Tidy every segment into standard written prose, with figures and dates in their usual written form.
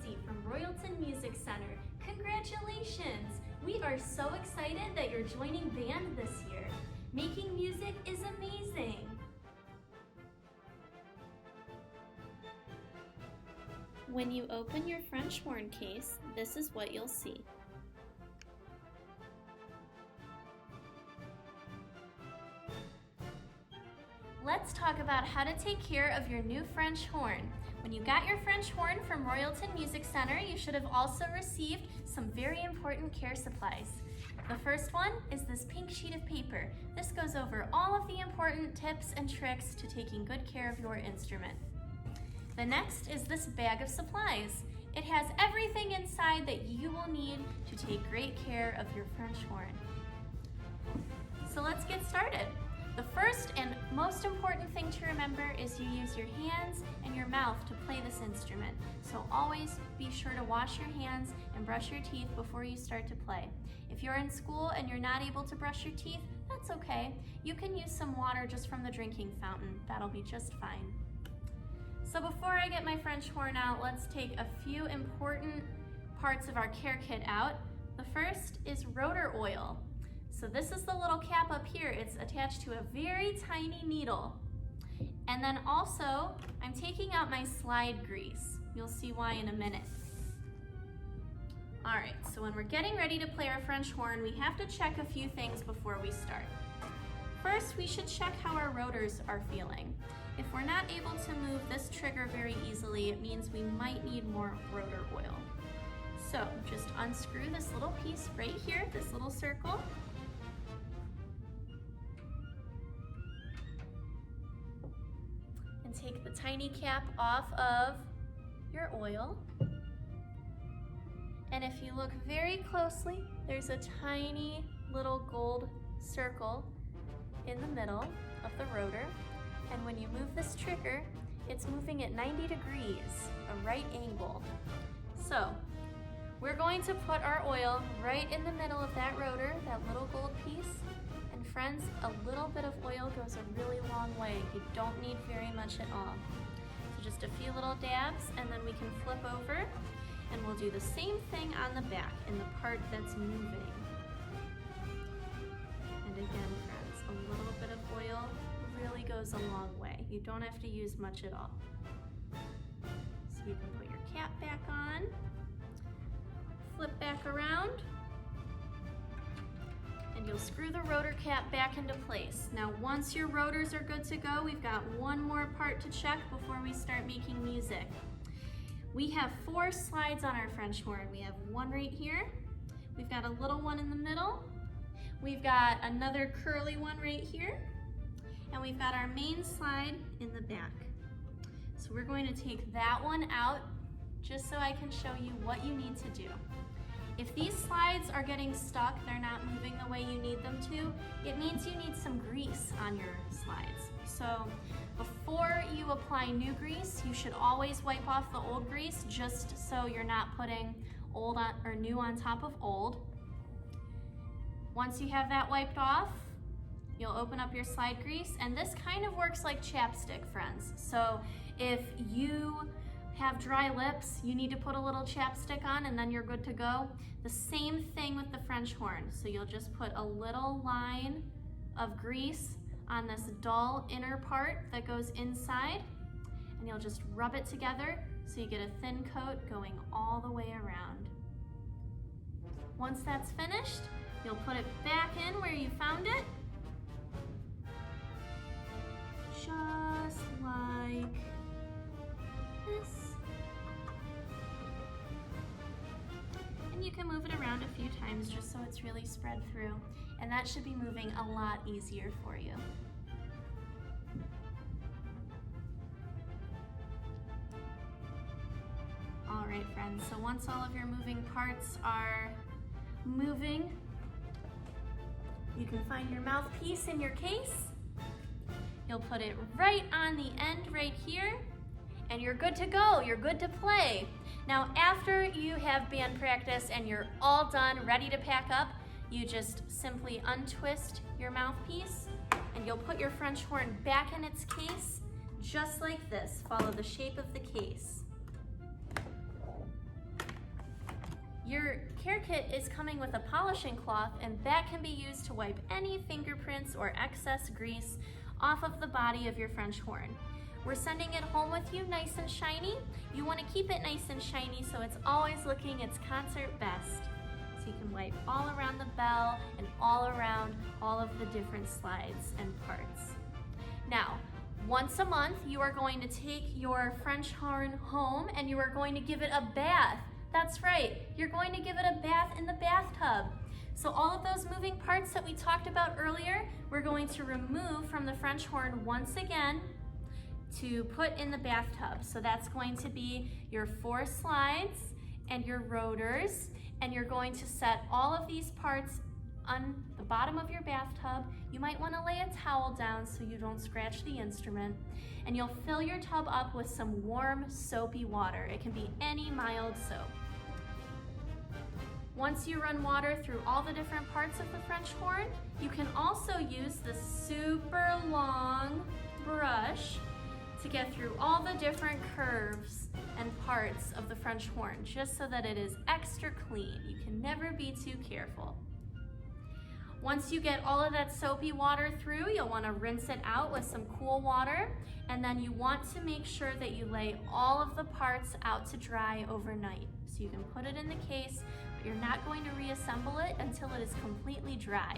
Izzey from Royalton Music Center. Congratulations! We are so excited that you're joining band this year. Making music is amazing! When you open your French horn case, this is what you'll see. Let's talk about how to take care of your new French horn. When you got your French horn from Royalton Music Center, you should have also received some very important care supplies. The first one is this pink sheet of paper. This goes over all of the important tips and tricks to taking good care of your instrument. The next is this bag of supplies. It has everything inside that you will need to take great care of your French horn. So let's get started. The first and most important thing to remember is you use your hands and your mouth to play this instrument. So always be sure to wash your hands and brush your teeth before you start to play. If you're in school and you're not able to brush your teeth, that's okay. You can use some water just from the drinking fountain. That'll be just fine. So before I get my French horn out, let's take a few important parts of our care kit out. The first is rotor oil. So this is the little cap up here. It's attached to a very tiny needle. And then also, I'm taking out my slide grease. You'll see why in a minute. All right, so when we're getting ready to play our French horn, we have to check a few things before we start. First, we should check how our rotors are feeling. If we're not able to move this trigger very easily, it means we might need more rotor oil. So just unscrew this little piece right here, this little circle. And take the tiny cap off of your oil. And if you look very closely, there's a tiny little gold circle in the middle of the rotor. And when you move this trigger, it's moving at 90 degrees, a right angle. So we're going to put our oil right in the middle of that rotor, that little gold piece. And friends, a little bit of oil goes a really long way. You don't need very much at all. So just a few little dabs, and then we can flip over, and we'll do the same thing on the back in the part that's moving. And again, friends, a little bit of oil really goes a long way. You don't have to use much at all. So you can put your cap back on, flip back around, and you'll screw the rotor cap back into place. Now, once your rotors are good to go, we've got one more part to check before we start making music. We have 4 slides on our French horn. We have one right here. We've got a little one in the middle. We've got another curly one right here. And we've got our main slide in the back. So we're going to take that one out just so I can show you what you need to do. If these slides are getting stuck, they're not moving the way you need them to, it means you need some grease on your slides. So before you apply new grease, you should always wipe off the old grease just so you're not putting old on, or new on top of old. Once you have that wiped off, you'll open up your slide grease, and this kind of works like chapstick, friends. So if you have dry lips, you need to put a little chapstick on and then you're good to go. The same thing with the French horn. So you'll just put a little line of grease on this dull inner part that goes inside, and you'll just rub it together so you get a thin coat going all the way around. Once that's finished, you'll put it back in where you found it, just like this. And you can move it around a few times just so it's really spread through, and that should be moving a lot easier for you. All right, friends, so once all of your moving parts are moving, you can find your mouthpiece in your case. You'll put it right on the end right here, and you're good to go. You're good to play. Now, after you have band practice and you're all done, ready to pack up, you just simply untwist your mouthpiece, and you'll put your French horn back in its case, just like this. Follow the shape of the case. Your care kit is coming with a polishing cloth, and that can be used to wipe any fingerprints or excess grease off of the body of your French horn. We're sending it home with you nice and shiny. You want to keep it nice and shiny so it's always looking its concert best. So you can wipe all around the bell and all around all of the different slides and parts. Now, once a month, you are going to take your French horn home and you are going to give it a bath. That's right, you're going to give it a bath in the bathtub. So all of those moving parts that we talked about earlier, we're going to remove from the French horn once again to put in the bathtub. So that's going to be your 4 slides and your rotors, and you're going to set all of these parts on the bottom of your bathtub. You might want to lay a towel down so you don't scratch the instrument, and you'll fill your tub up with some warm soapy water. It can be any mild soap. Once you run water through all the different parts of the French horn, you can also use the super long brush to get through all the different curves and parts of the French horn, just so that it is extra clean. You can never be too careful. Once you get all of that soapy water through, you'll want to rinse it out with some cool water, and then you want to make sure that you lay all of the parts out to dry overnight. So you can put it in the case, but you're not going to reassemble it until it is completely dry.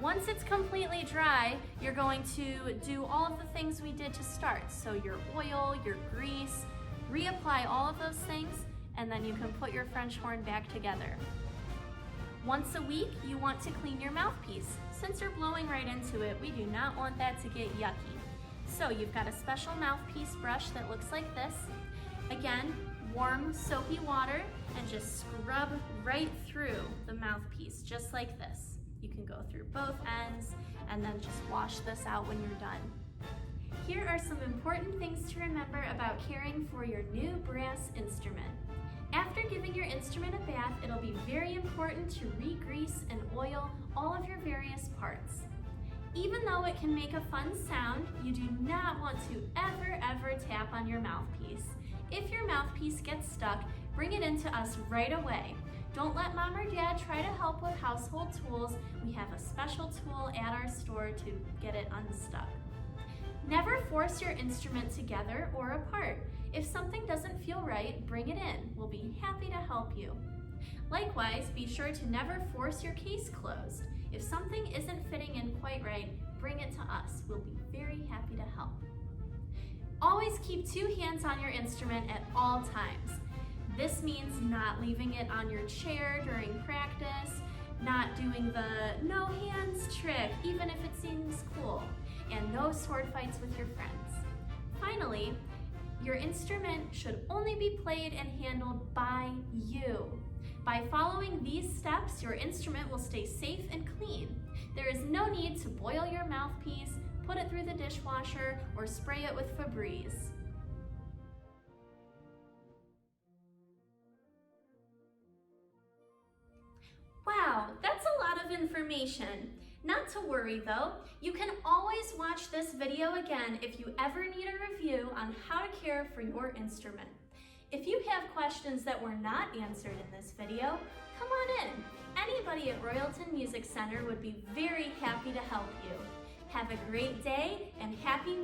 Once it's completely dry, you're going to do all of the things we did to start. So your oil, your grease, reapply all of those things, and then you can put your French horn back together. Once a week, you want to clean your mouthpiece. Since you're blowing right into it, we do not want that to get yucky. So you've got a special mouthpiece brush that looks like this. Again, warm soapy water, and just scrub right through the mouthpiece, just like this. You can go through both ends and then just wash this out when you're done. Here are some important things to remember about caring for your new brass instrument. After giving your instrument a bath, it'll be very important to re-grease and oil all of your various parts. Even though it can make a fun sound, you do not want to ever tap on your mouthpiece. If your mouthpiece gets stuck, bring it into us right away. Don't let mom or dad try to help with household tools. We have a special tool at our store to get it unstuck. Never force your instrument together or apart. If something doesn't feel right, bring it in. We'll be happy to help you. Likewise, be sure to never force your case closed. If something isn't fitting in quite right, bring it to us. We'll be very happy to help. Always keep 2 hands on your instrument at all times. This means not leaving it on your chair during practice, not doing the no hands trick, even if it seems cool, and no sword fights with your friends. Finally, your instrument should only be played and handled by you. By following these steps, your instrument will stay safe and clean. There is no need to boil your mouthpiece, put it through the dishwasher, or spray it with Febreze. Wow, that's a lot of information. Not to worry though, you can always watch this video again if you ever need a review on how to care for your instrument. If you have questions that were not answered in this video, come on in. Anybody at Royalton Music Center would be very happy to help you. Have a great day and happy